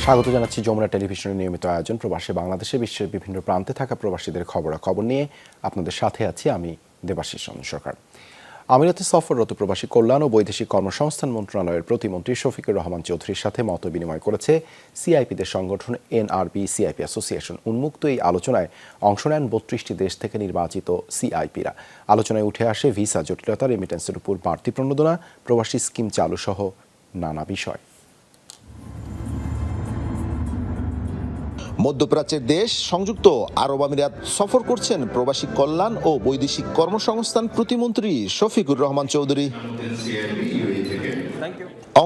স্বাগত জানাচ্ছি যমুনা টেলিভিশনের নিয়মিত আয়োজন প্রবাসী বাংলাদেশে। বিশ্বের বিভিন্ন প্রান্তে থাকা প্রবাসীদের খবরাখবর নিয়ে আপনাদের সাথে আছি আমি দেবাশিস চন্দ্র সরকার। আমিরাতে সফররত প্রবাসী কল্যাণ ও বৈদেশিক কর্মসংস্থান মন্ত্রণালয়ের প্রতিমন্ত্রী শফিকুর রহমান চৌধুরীর সাথে মত বিনিময় করেছে সিআইপিদের সংগঠন এনআরবি সিআইপি অ্যাসোসিয়েশন। উন্মুক্ত এই আলোচনায় অংশ নেন ৩২টি দেশ থেকে নির্বাচিত সিআইপিরা। আলোচনায় উঠে আসে ভিসা জটিলতা, রেমিটেন্সের উপর বাড়তি প্রণোদনা, প্রবাসী স্কিম চালু সহ নানা বিষয়। মধ্যপ্রাচ্যের দেশ সংযুক্ত আরব আমিরাত সফর করছেন প্রবাসী কল্যাণ ও বৈদেশিক কর্মসংস্থান প্রতিমন্ত্রী শফিকুর রহমান চৌধুরী।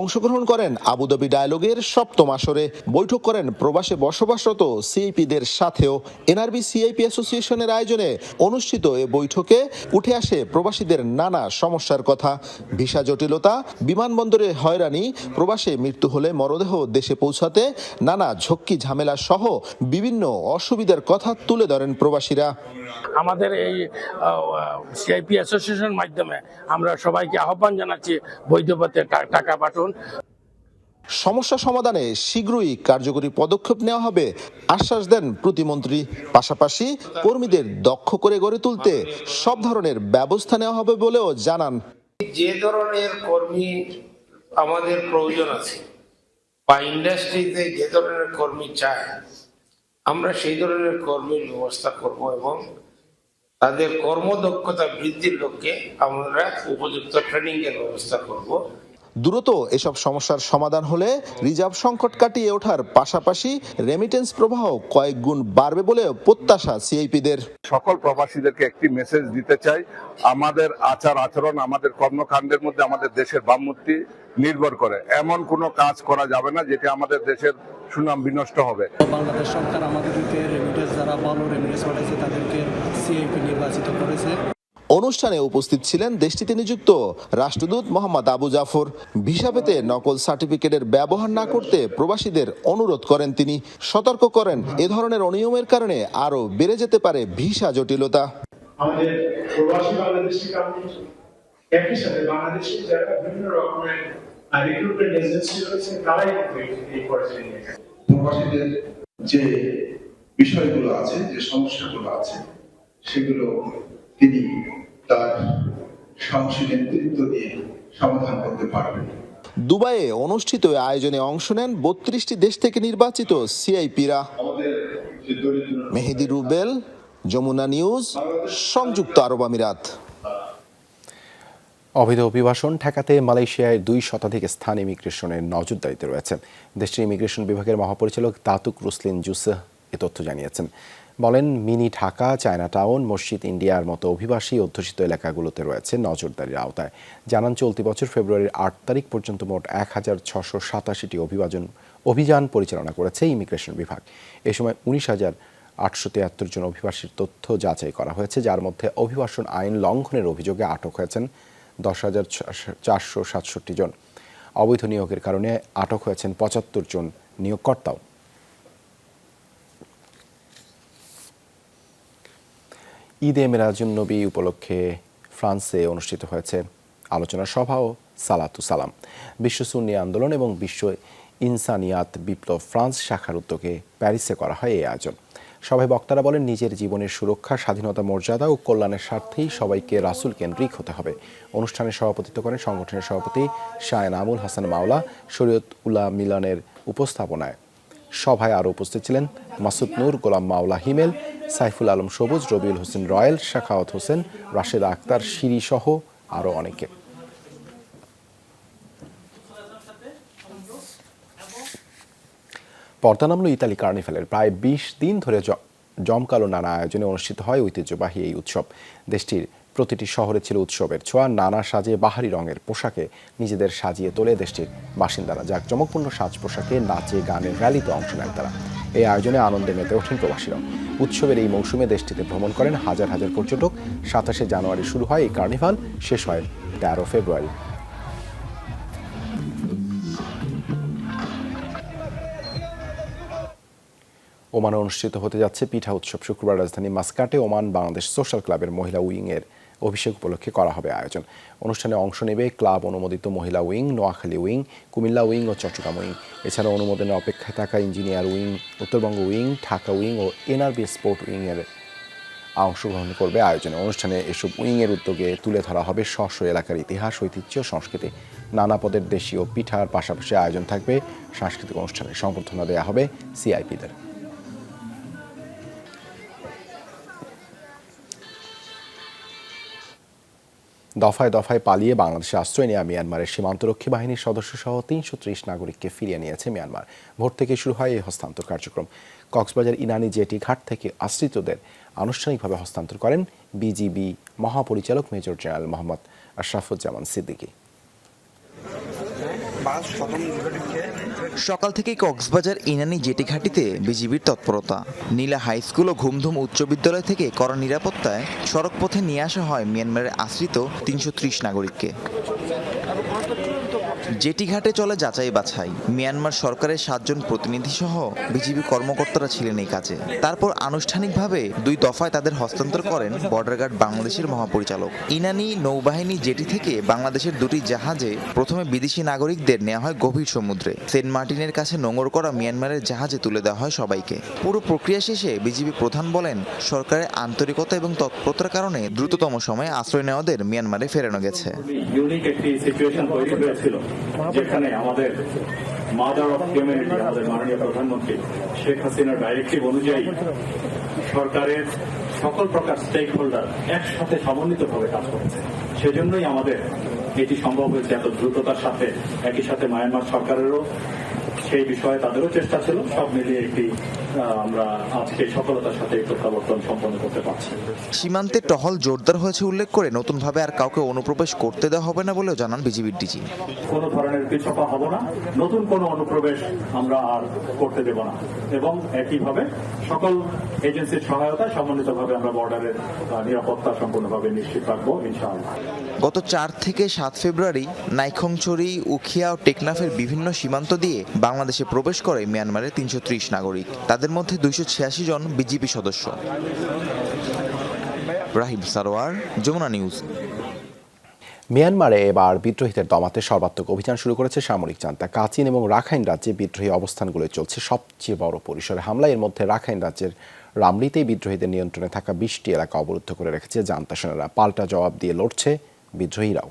অংশগ্রহণ করেন আবুধাবি ডায়ালগের ৭ম আসরে। বৈঠক করেন প্রবাসে বসবাসরত সিআইপিদের সাথেও। এনআরবি সিআইপি অ্যাসোসিয়েশনের আয়োজনে অনুষ্ঠিত এ বৈঠকে উঠে আসে প্রবাসীদের নানা সমস্যার কথা। ভিসা জটিলতা, বিমানবন্দরে হয়রানি, প্রবাসে মৃত্যু হলে মরদেহ দেশে পৌঁছাতে নানা ঝক্কি ঝামেলা সহ বিভিন্ন অসুবিধার কথা তুলে ধরেন প্রবাসীরা। আমাদের এই সিআইপি অ্যাসোসিয়েশনের মাধ্যমে আমরা সবাইকে আহ্বান জানাচ্ছি বৈধ পথে টাকা পাঠান। সমস্যা সমাধানে শীঘ্রই কার্যকরী পদক্ষেপ নেওয়া হবে আশ্বাস দেন প্রতিমন্ত্রী। পাশাপাশি কর্মীদের দক্ষ করে গড়ে তুলতে সব ধরনের ব্যবস্থা নেওয়া হবে বলেও জানান। যে ধরনের কর্মী আমাদের প্রয়োজন আছে বা ইন্ডাস্ট্রিতে যে ধরনের কর্মী চায়, আমরা সেই ধরনের কর্মীর ব্যবস্থা করব এবং তাদের কর্মদক্ষতা বৃদ্ধির লক্ষ্যে আমরা উপযুক্ত ট্রেনিং এর ব্যবস্থা করব। দ্রুত এসব সমস্যার সমাধান হলে রিজার্ভ সংকট কাটিয়ে ওঠার পাশাপাশি রেমিটেন্স প্রবাহ কয়েক গুণ বাড়বে বলে প্রত্যাশা সিআইপিদের। সকল প্রবাসীদেরকে একটি মেসেজ দিতে চাই, আমাদের আচার আচরণ, আমাদের কর্মকাণ্ডের মধ্যে আমাদের দেশের ভাবমূর্তি নির্ভর করে। এমন কোনো কাজ করা যাবে না যেটি আমাদের দেশের সুনাম বিনষ্ট হবে। বাংলাদেশ সরকার আমাদেরকে রেমিটেন্স যারা ভালো রেমিটেন্স পাঠাইছে তাদেরকে সিআইপি নির্বাচিত করেছে। অনুষ্ঠানে উপস্থিত ছিলেন দেশটিতে নিযুক্ত রাষ্ট্রদূত মোহাম্মদ আবু জাফর। ভিসা পেতে নকল সার্টিফিকেটের ব্যবহার না করতে প্রবাসীদের অনুরোধ করেন তিনি। সতর্ক করেন এ ধরনের অনিয়মের কারণে আরও বেড়ে যেতে পারে ভিসা জটিলতা। আমাদের প্রবাসী বাংলাদেশি কমিউনিটি একই সাথে বাংলাদেশের যারা বিভিন্ন রকমের রিক্রুটমেন্ট এজেন্সি রয়েছে তারাই এই পর্যায়ে নিয়ে যায়। প্রবাসীদের যে বিষয়গুলো আছে, যে সমস্যাগুলো আছে, সেগুলো তিনি তার সাহসী নেতৃত্ব দিয়ে সমাধান করতে পারবেন। দুবাইয়ে অনুষ্ঠিত আয়োজনে অংশ নেন ৩২টি দেশ থেকে নির্বাচিত সিআইপিরা। মেহেদি রুবেল, যমুনা নিউজ, সংযুক্ত আরব আমিরাত। অবৈধ অভিবাসন ঠেকাতে মালয়েশিয়ায় ২ শতাধিক স্থান ইমিগ্রেশনের নজরদারিতে রয়েছে। দেশটির ইমিগ্রেশন বিভাগের মহাপরিচালক দাতুক রুসলিন জুসেহ এ তথ্য জানিয়েছেন। বলেন, মিনি ঢাকা, চায়না টাউন, মসজিদ ইন্ডিয়ার মতো অভিবাসী অধ্যুষিত এলাকাগুলোতে রয়েছে নজরদারির আওতায়। জানান, চলতি বছর ফেব্রুয়ারির ৮ তারিখ পর্যন্ত মোট ১,৬৮৭টি অভিযান পরিচালনা করেছে ইমিগ্রেশন বিভাগ। এ সময় ১৯,৮৭৩ জন অভিবাসীর তথ্য যাচাই করা হয়েছে, যার মধ্যে অভিবাসন আইন লঙ্ঘনের অভিযোগে আটক হয়েছেন ১০,৪৬৭ জন। অবৈধ নিয়োগের কারণে আটক হয়েছেন ৭৫ জন নিয়োগকর্তাও। ঈদে মিলাদুন্নবী উপলক্ষে ফ্রান্সে অনুষ্ঠিত হয়েছে আলোচনা সভা ও সালাতু সালাম। বিশ্ব সুন্নি আন্দোলন এবং বিশ্ব ইনসানিয়াত বিপ্লব ফ্রান্স শাখার উদ্যোগে প্যারিসে করা হয় এই আয়োজন। সভায় বক্তারা বলেন, নিজের জীবনের সুরক্ষা, স্বাধীনতা, মর্যাদা ও কল্যাণের স্বার্থেই সবাইকে রাসূল কেন্দ্রিক হতে হবে। অনুষ্ঠানে সভাপতিত্ব করেন সংগঠনের সভাপতি শাহ এনামুল হাসান মাওলা। শরীয়ত উলা মিলনের উপস্থাপনায় সভায় আরও উপস্থিত ছিলেন মাসুদ নূর, গোলাম মাওলা হিমেল, সাইফুল আলম সবুজ, রবিউল হোসেন রয়েল, শাখাওয়াত হোসেন, রাশেদা আক্তার, শিরি সহ আরও অনেকে। পর্দা নামল ইতালি কার্নিভালের। প্রায় ২০ দিন ধরে জমকালো নানা আয়োজনে অনুষ্ঠিত হয় ঐতিহ্যবাহী এই উৎসব। দেশটির প্রতিটি শহরে ছিল উৎসবের ছোঁয়া। নানা সাজে বাহারি রঙের পোশাকে নিজেদের সাজিয়ে তোলে দেশটির বাসিন্দারা। জাঁকজমকপূর্ণ সাজ পোশাকে নাচে গানে র্যালিতে অংশ নেন তারা। এই আয়োজনে আনন্দে মেতে ওঠেন প্রবাসীরা। উৎসবের এই মৌসুমে দেশটিতে ভ্রমণ করেন হাজার হাজার পর্যটক। ২৭শে জানুয়ারি শুরু হয় এই কার্নিভাল, শেষ হয় ১৩ ফেব্রুয়ারি। ওমানে অনুষ্ঠিত হতে যাচ্ছে পিঠা উৎসব। শুক্রবার রাজধানী মাস্কাটে ওমান বাংলাদেশ সোশ্যাল ক্লাবের মহিলা উইংয়ের অভিষেক উপলক্ষে করা হবে আয়োজন। অনুষ্ঠানে অংশ নেবে ক্লাব অনুমোদিত মহিলা wing, Noakhali wing, Comilla wing ও চট্টগ্রাম উইং। এছাড়া অনুমোদনের অপেক্ষায় থাকা engineer wing, Uttarbanga wing, Dhaka wing ও এনআরবি স্পোর্ট উইংয়ের অংশগ্রহণ করবে আয়োজনে। অনুষ্ঠানে এসব উইংয়ের উদ্যোগে তুলে ধরা হবে স্ব এলাকার ইতিহাস, ঐতিহ্য, সংস্কৃতি। নানা পদের দেশীয় পিঠার পাশাপাশি আয়োজন থাকবে সাংস্কৃতিক অনুষ্ঠানে। সংবর্ধনা দেওয়া হবে সিআইপিদের। দফায় দফায় পালিয়ে বাংলাদেশে আশ্রয় নেওয়া মিয়ানমারের সীমান্তরক্ষী বাহিনীর সদস্যসহ ৩৩০ নাগরিককে ফিরিয়ে নিয়েছে মিয়ানমার। ভোর থেকে শুরু হয় এই হস্তান্তর কার্যক্রম। কক্সবাজার ইনানি জেটি ঘাট থেকে আশ্রিতদের আনুষ্ঠানিকভাবে হস্তান্তর করেন বিজিবি মহাপরিচালক মেজর জেনারেল মোহাম্মদ আশরাফুজ্জামান সিদ্দিকী। সকাল থেকেই কক্সবাজার ইনানি জেটি ঘাটিতে বিজিবির তৎপরতা। নীলা হাই স্কুল ও ঘুমধুম উচ্চ বিদ্যালয় থেকে কড়া নিরাপত্তায় সড়ক পথে নিয়ে আসা হয় মিয়ানমারের আশ্রিত ৩৩০ নাগরিককে। জেটি ঘাটে চলে যাচাই বাছাই। মিয়ানমার সরকারের ৭ জন প্রতিনিধি সহ বিজিবি কর্মকর্তারা ছিলেন এই কাজে। তারপর আনুষ্ঠানিকভাবে 2 দফায় তাদের হস্তান্তর করেন বর্ডার গার্ড বাংলাদেশের মহাপরিচালক। ইনানি নৌবাহিনী জেটি থেকে বাংলাদেশের 2টি জাহাজে প্রথমে বিদেশি নাগরিকদের নেওয়া হয় গভীর সমুদ্রে। সেন্ট মার্টিনের কাছে নোঙর করা মিয়ানমারের জাহাজে তুলে দেওয়া হয় সবাইকে। পুরো প্রক্রিয়া শেষে বিজিবি প্রধান বলেন, সরকারের আন্তরিকতা এবং তৎপরতার কারণে দ্রুততম সময়ে আশ্রয় নেওয়াদের মিয়ানমারে ফেরানো গেছে। ইউনিক একটি সিচুয়েশন তৈরি হয়েছিল, যেখানে আমাদের মাদার অফ হিউম্যানিটি, আমাদের মাননীয় প্রধানমন্ত্রী শেখ হাসিনার ডাইরেক্টিভ অনুযায়ী সরকারের সকল প্রকার স্টেক হোল্ডার একসাথে সমন্বিতভাবে কাজ করেছে। সেজন্যই আমাদের এটি সম্ভব হয়েছে এত দ্রুততার সাথে। একই সাথে মায়ানমার সরকারেরও সেই বিষয়ে তাদেরও চেষ্টা ছিল। সব মিলিয়ে একটি আমরা আজকে সফলতার সাথে এই প্রত্যাবর্তন সম্পন্ন করতে পারছি। সীমান্তে টহল জোরদার হয়েছে উল্লেখ করে নতুনভাবে আর কাউকে অনুপ্রবেশ করতে দেওয়া হবে না বলেও জানান বিজিবির ডিজি। কোনো ধরনের পিছপা হব না, নতুন কোনো অনুপ্রবেশ আমরা আর করতে দেব না এবং একইভাবে সকল এজেন্সির সহায়তায় সমন্বিতভাবে আমরা বর্ডারের নিরাপত্তা সম্পূর্ণভাবে নিশ্চিত রাখবো ইনশাআল্লাহ। গত 4 থেকে 7 ফেব্রুয়ারি নাইখংছড়ি, উখিয়া ও টেকনাফের বিভিন্ন সীমান্ত দিয়ে বাংলাদেশে প্রবেশ করে মিয়ানমারের ৩৩০ নাগরিক। তাদের মধ্যে 286 জন বিজিবি সদস্য। রাহিব সারোয়ার, যমুনা নিউজ। মিয়ানমারে এবার বিদ্রোহীদের দমাতে সর্বাত্মক অভিযান শুরু করেছে সামরিক জান্তা। কাচিন এবং রাখাইন রাজ্যে বিদ্রোহী অবস্থানগুলো চলছে সবচেয়ে বড় পরিসরে হামলা। এর মধ্যে রাখাইন রাজ্যের রামরিতেই বিদ্রোহীদের নিয়ন্ত্রণে থাকা 20টি এলাকা অবরুদ্ধ করে রেখেছে জান্তা সেনারা। পাল্টা জবাব দিয়ে লড়ছে বিদ্রোহীরাও।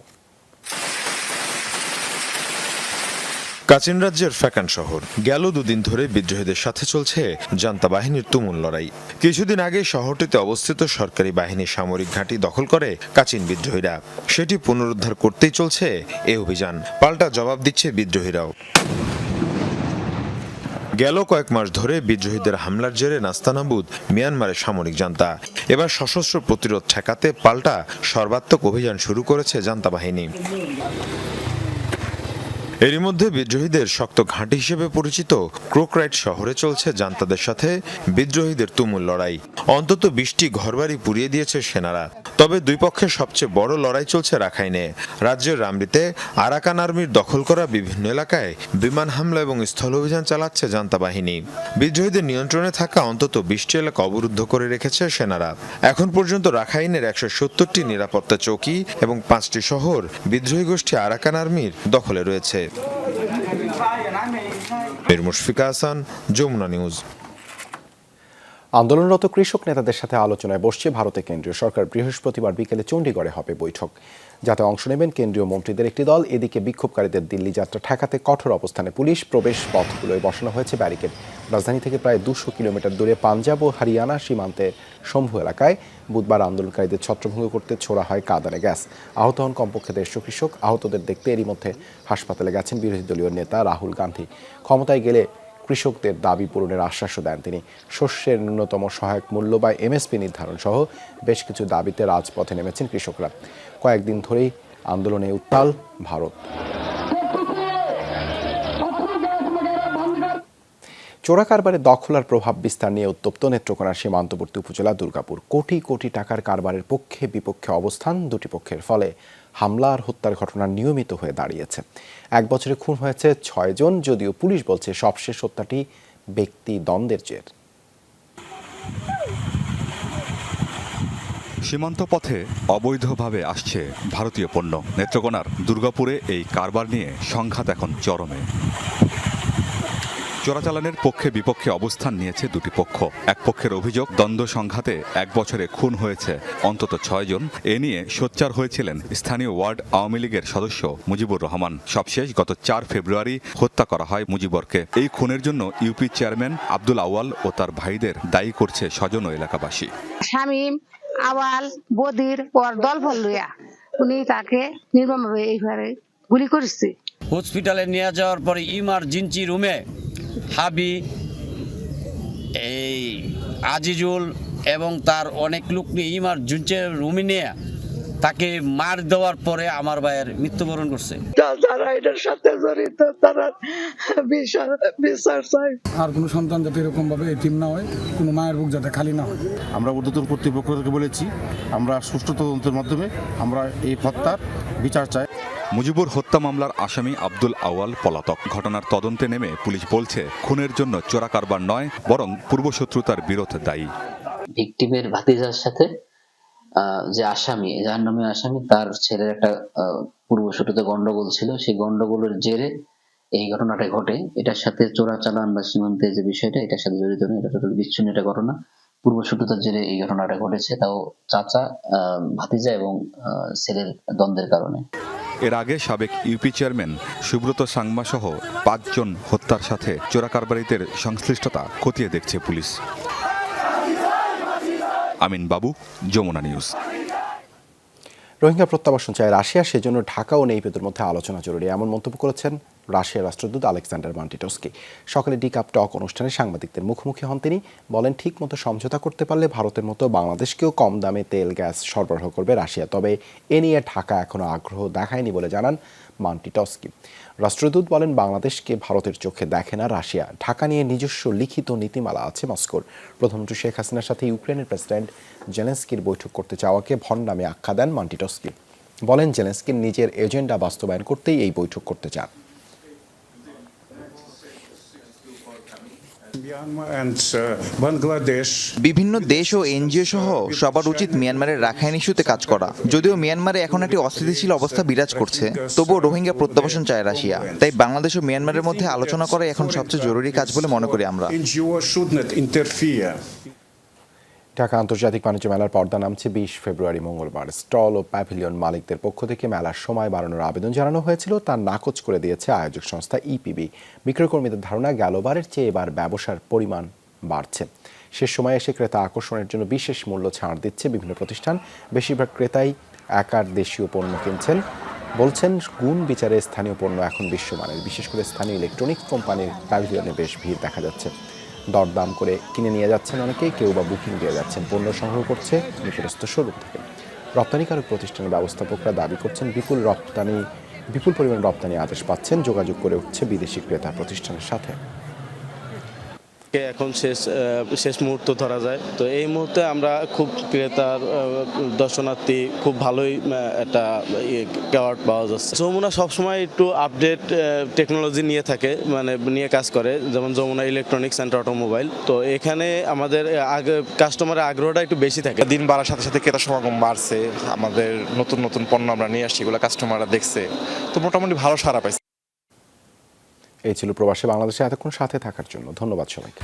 কাচিন রাজ্যের ফ্যাকান শহর গেল 2 দিন ধরে বিদ্রোহীদের সাথে চলছে জান্তা বাহিনীর তুমুল লড়াই। কিছুদিন আগে শহরটিতে অবস্থিত সরকারি বাহিনীর সামরিক ঘাঁটি দখল করে কাচিন বিদ্রোহীরা। সেটি পুনরুদ্ধার করতেই চলছে এই অভিযান। পাল্টা জবাব দিচ্ছে বিদ্রোহীরাও। গেল কয়েক মাস ধরে বিদ্রোহীদের হামলার জেরে নাস্তানাবুদ মিয়ানমারের সামরিক জান্তা। এবার সশস্ত্র প্রতিরোধ ঠেকাতে পাল্টা সর্বাত্মক অভিযান শুরু করেছে জান্তা বাহিনী। এরই মধ্যে বিদ্রোহীদের শক্ত ঘাঁটি হিসেবে পরিচিত ক্রোকরাইট শহরে চলছে জান্তাদের সাথে বিদ্রোহীদের তুমুল লড়াই। অন্তত 20টি ঘরবাড়ি পুড়িয়ে দিয়েছে সেনারা। তবে দুই পক্ষের সবচেয়ে বড় লড়াই চলছে রাখাইনে। রাজ্যের রামরিতে আরাকান আর্মির দখল করা বিভিন্ন এলাকায় বিমান হামলা এবং স্থল অভিযান চালাচ্ছে জান্তা বাহিনী। বিদ্রোহীদের নিয়ন্ত্রণে থাকা অন্তত 20টি এলাকা অবরুদ্ধ করে রেখেছে সেনারা। এখন পর্যন্ত রাখাইনের 170টি নিরাপত্তা চৌকি এবং 5টি শহর বিদ্রোহী গোষ্ঠী আরাকান আর্মির দখলে রয়েছে। মুশফিকা হাসান, যমুনা নিউজ। আন্দোলনরত কৃষক নেতাদের সাথে আলোচনায় বসছে ভারতের কেন্দ্রীয় সরকার। বৃহস্পতিবার বিকেলে চণ্ডীগড়ে হবে বৈঠক, যাতে অংশ নেবেন কেন্দ্রীয় মন্ত্রীদের একটি দল। এদিকে বিক্ষোভকারীদের দিল্লি যাত্রা ঠেকাতে কঠোর অবস্থানে পুলিশ। প্রবেশ পথগুলোয় বসানো হয়েছে ব্যারিকেড। রাজধানী থেকে প্রায় 200 কিলোমিটার দূরে পাঞ্জাব ও হরিয়ানা সীমান্তের শম্ভু এলাকায় বুধবার আন্দোলনকারীদের ছত্রভঙ্গ করতে ছোড়া হয় কাঁদানে গ্যাস। আহত হন কমপক্ষে 150 কৃষক। আহতদের দেখতে এরই মধ্যে হাসপাতালে গেছেন বিরোধী দলীয় নেতা রাহুল গান্ধী। ক্ষমতায় গেলে কৃষকদের দাবি পূরণের আশ্বাসও দেন তিনি। শস্যের ন্যূনতম সহায়ক মূল্য বা এমএসপি নির্ধারণ সহ বেশ কিছু দাবিতে রাজপথে নেমেছেন কৃষকরা। কয়েকদিন ধরেই আন্দোলনে উত্তাল ভারত। চোরা কারবারে দখল আর প্রভাব বিস্তার নিয়ে উত্তপ্ত নেত্রকোনার সীমান্তবর্তী উপজেলা দুর্গাপুর। কোটি কোটি টাকার কারবারের পক্ষে বিপক্ষে অবস্থান দুটি পক্ষের, ফলে হামলা আর হত্যার ঘটনা নিয়মিত হয়ে দাঁড়িয়েছে। 1 বছরে খুন হয়েছে 6 জন, যদিও পুলিশ বলছে সবশেষ হত্যাটি ব্যক্তি দ্বন্দ্বের জের। সীমান্ত পথে অবৈধভাবে আসছে ভারতীয় পণ্য। নেত্রকোনার দুর্গাপুরে এই কারবার নিয়ে সংঘাত এখন চরমে। চোরাচালানের পক্ষে বিপক্ষে অবস্থান নিয়েছে দুটি পক্ষ। এক পক্ষের অভিযোগ, দ্বন্দ্ব সংঘাতে 1 বছরে খুন হয়েছে অন্তত 6 জন। এ নিয়ে সোচ্চার হয়েছিলেন স্থানীয় ওয়ার্ড আওয়ামী লীগের সদস্য মুজিবুর রহমান। সবশেষ গত 4 ফেব্রুয়ারি হত্যা করা হয় মুজিবরকে। এই খুনের জন্য ইউপি চেয়ারম্যান আব্দুল আওয়াল ও তার ভাইদের দায়ী করছে স্বজন ও এলাকাবাসী। শামীম আওয়াল বদির পর দল ফল লইয়া উনি তাকে নির্মমভাবে এইভাবে গুলি করেছে। হসপিটালে নিয়ে যাওয়ার পরে ইমার্জেন্সি রুমে হাবি, এই আজিজুল এবং তার অনেক লোক নিয়ে ইমার্জেন্সি রুমে নিয়ে তাকে মার দেওয়ার পরে আমার ভাইয়ের মৃত্যুবরণ করছে। যারা এটার সাথে জড়িত তারা বিচার চাই। আর কোনো সন্তান যাতে এরকম ভাবে এতিম না হয়, কোনো মায়ের বুক যাতে খালি না হয়। আমরা ঊর্ধ্বতন কর্তৃপক্ষকে বলেছি, আমরা সুষ্ঠু তদন্তের মাধ্যমে আমরা এই হত্যার বিচার চাই। মুজিবুর হত্যা মামলার আসামি আব্দুল আওয়াল পলাতক। ঘটনার তদন্তে নেমে পুলিশ বলছে, খুনের জন্য চোরা কারবার নয়, বরং পূর্বশত্রুতার বিরোধ দায়ী। ভিকটিমের ভাতিজার সাথে যে আসামি, যার নামে আসামি, তার ছেলের একটা পূর্বশত্রুতা গন্ডগোল ছিল। সেই গন্ডগোলের জেরে এই ঘটনাটা ঘটে। এটার সাথে চোরাচালান বা সীমান্তে যে বিষয়টা, এটার সাথে জড়িত নয়। এটা টোটাল বিচ্ছিন্ন একটা ঘটনা। পূর্বশত্রুতার জেরে এই ঘটনাটা ঘটেছে, তাও চাচা, ভাতিজা এবং ছেলের দ্বন্দ্বের কারণে। এর আগে সাবেক ইউপি চেয়ারম্যান সুব্রত সাংমা সহ 5 জন হত্যার সাথে চোরা কারবারিদের সংশ্লিষ্টতা খতিয়ে দেখছে পুলিশ। আমিন বাবু, যমুনা নিউজ। রোহিঙ্গা প্রত্যাবাসন চায় রাশিয়া, সেজন্য ঢাকা ও নেপিদোর মধ্যে আলোচনা জরুরি, এমন মন্তব্য করেছেন রাশিয়ার রাষ্ট্রদূত আলেকজান্ডার মান্টিটস্কি। সকালে ডিকাপ টক অনুষ্ঠানে সাংবাদিকদের মুখোমুখি হন তিনি। বলেন, ঠিক মতো সমঝোতা করতে পারলে ভারতের মতো বাংলাদেশকেও কম দামে তেল গ্যাস সরবরাহ করবে রাশিয়া। তবে এ নিয়ে ঢাকা এখনো আগ্রহ দেখায়নি বলে জানান মান্টিটস্কি। রাষ্ট্রদূত বলেন, বাংলাদেশকে ভারতের চোখে দেখে না রাশিয়া। ঢাকা নিয়ে নিজস্ব লিখিত নীতিমালা আছে মস্কোর। প্রধানমন্ত্রী শেখ হাসিনার সাথে ইউক্রেনের প্রেসিডেন্ট জেলেনস্কির বৈঠক করতে চাওয়াকে ভণ্ডামি আখ্যা দেন মান্টিটস্কি। বলেন, জেলেনস্কির নিজের এজেন্ডা বাস্তবায়ন করতেই এই বৈঠক করতে চান। বিভিন্ন দেশ ও এনজিও সহ সবার উচিত মিয়ানমারের রাখাইন ইস্যুতে কাজ করা। যদিও মিয়ানমারে এখন একটি অস্থিতিশীল অবস্থা বিরাজ করছে, তবুও রোহিঙ্গা প্রত্যাবাসন চায় রাশিয়া। তাই বাংলাদেশ ও মিয়ানমারের মধ্যে আলোচনা করা এখন সবচেয়ে জরুরি কাজ বলে মনে করি আমরা। ঢাকা আন্তর্জাতিক বাণিজ্য মেলার পর্দা নামছে 20 ফেব্রুয়ারি মঙ্গলবার। স্টল ও প্যাভিলিয়ন মালিকদের পক্ষ থেকে মেলার সময় বাড়ানোর আবেদন জানানো হয়েছিল, তা নাকচ করে দিয়েছে আয়োজক সংস্থা ইপিবি। বিক্রয়কর্মীদের ধারণা, গেলবারের চেয়ে এবার ব্যবসার পরিমাণ বাড়ছে। শেষ সময়ে এসে ক্রেতা আকর্ষণের জন্য বিশেষ মূল্য ছাড় দিচ্ছে বিভিন্ন প্রতিষ্ঠান। বেশিরভাগ ক্রেতাই একার দেশীয় পণ্য কিনছেন। বলছেন, গুণ বিচারে স্থানীয় পণ্য এখন বিশ্বমানের। বিশেষ করে স্থানীয় ইলেকট্রনিক্স কোম্পানির প্যাভিলিয়নে বেশ ভিড় দেখা যাচ্ছে। দরদাম করে কিনে নিয়ে যাচ্ছেন অনেকেই, কেউ বা বুকিং দিয়ে যাচ্ছেন। পণ্য সংগ্রহ করছে নিকটস্থ শোরুম থেকে। রপ্তানিকারক প্রতিষ্ঠানের ব্যবস্থাপকরা দাবি করছেন, বিপুল পরিমাণ রপ্তানি আদেশ পাচ্ছেন। যোগাযোগ করে উঠছে বিদেশি ক্রেতা প্রতিষ্ঠানের সাথে। এখন শেষ মুহূর্ত ধরা যায়, তো এই মুহূর্তে আমরা খুব ক্রেতার দর্শনার্থী খুব ভালোই একটা কেওয়ার্ড পাওয়া যাচ্ছে। যমুনা সবসময় একটু আপডেট টেকনোলজি নিয়ে থাকে, মানে নিয়ে কাজ করে, যেমন যমুনা ইলেকট্রনিক্স অ্যান্ড অটোমোবাইল। তো এখানে আমাদের কাস্টমারের আগ্রহটা একটু বেশি থাকে। দিন বাড়ার সাথে সাথে ক্রেতা সমাগম বাড়ছে, আমাদের নতুন নতুন পণ্য আমরা নিয়ে আসছি, এগুলো কাস্টমাররা দেখছে, তো মোটামুটি ভালো সাড়া পাইছে। এই ছিল প্রবাসী বাংলাদেশে এতক্ষণ সাথে থাকার জন্য ধন্যবাদ সবাইকে।